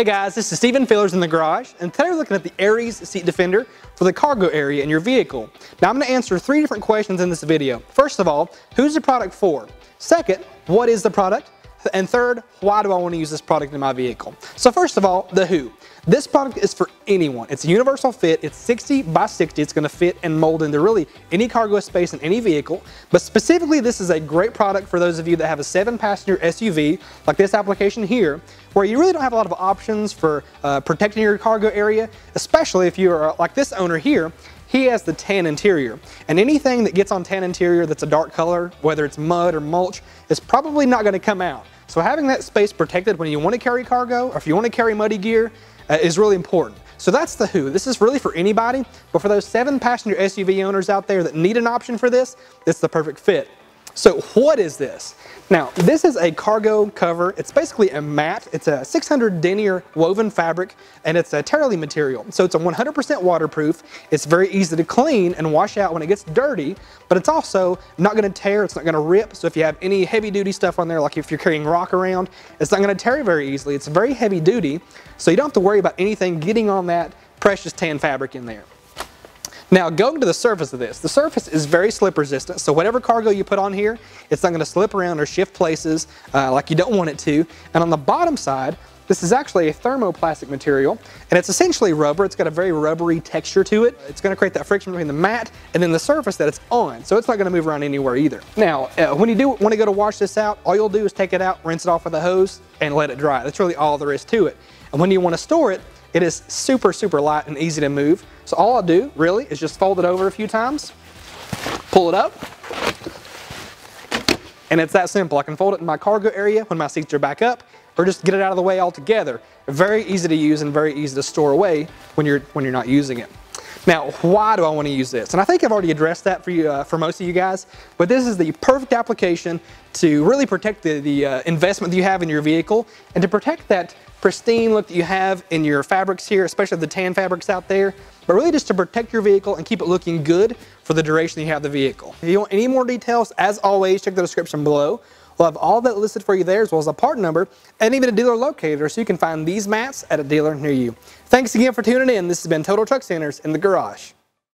Hey guys, this is Stephen Fillers in the garage, and today we're looking at the ARIES seat defender for the cargo area in your vehicle. Now I'm going to answer 3 different questions in this video. First of all, who's the product for? Second, what is the product? And third, why do I want to use this product in my vehicle? So first of all, the who. This product is for anyone. It's a universal fit. It's 60 by 60. It's going to fit and mold into really any cargo space in any vehicle. But specifically, this is a great product for those of you that have a 7-passenger SUV, like this application here, where you really don't have a lot of options for protecting your cargo area, especially if you are like this owner here. He has the tan interior, and anything that gets on tan interior that's a dark color, whether it's mud or mulch, is probably not going to come out. So having that space protected when you want to carry cargo, or if you want to carry muddy gear, is really important. So that's the who. This is really for anybody, but for those 7-passenger SUV owners out there that need an option for this, it's the perfect fit. So what is this? Now, this is a cargo cover. It's basically a mat. It's a 600 denier woven fabric, and it's a Terali material. So it's a 100% waterproof. It's very easy to clean and wash out when it gets dirty, but it's also not going to tear. It's not going to rip. So if you have any heavy duty stuff on there, like if you're carrying rock around, it's not going to tear very easily. It's very heavy duty, so you don't have to worry about anything getting on that precious tan fabric in there. Now, going to the surface of this, the surface is very slip resistant, so whatever cargo you put on here, it's not going to slip around or shift places like you don't want it to. And on the bottom side, this is actually a thermoplastic material, and it's essentially rubber. It's got a very rubbery texture to it. It's going to create that friction between the mat and then the surface that it's on, so it's not going to move around anywhere either. Now, when you do want to go to wash this out, all you'll do is take it out, rinse it off with a hose, and let it dry. That's really all there is to it. And when you want to store it, it is super, super light and easy to move. So all I'll do, really, is just fold it over a few times, pull it up, and it's that simple. I can fold it in my cargo area when my seats are back up, or just get it out of the way altogether. Very easy to use and very easy to store away when you're not using it. Now, why do I want to use this? And I think I've already addressed that for you, for most of you guys, but this is the perfect application to really protect the investment that you have in your vehicle, and to protect that pristine look that you have in your fabrics here, especially the tan fabrics out there, but really just to protect your vehicle and keep it looking good for the duration you have the vehicle. If you want any more details, as always, check the description below. We'll have all that listed for you there, as well as a part number and even a dealer locator, so you can find these mats at a dealer near you. Thanks again for tuning in. This has been Total Truck Centers in the Garage.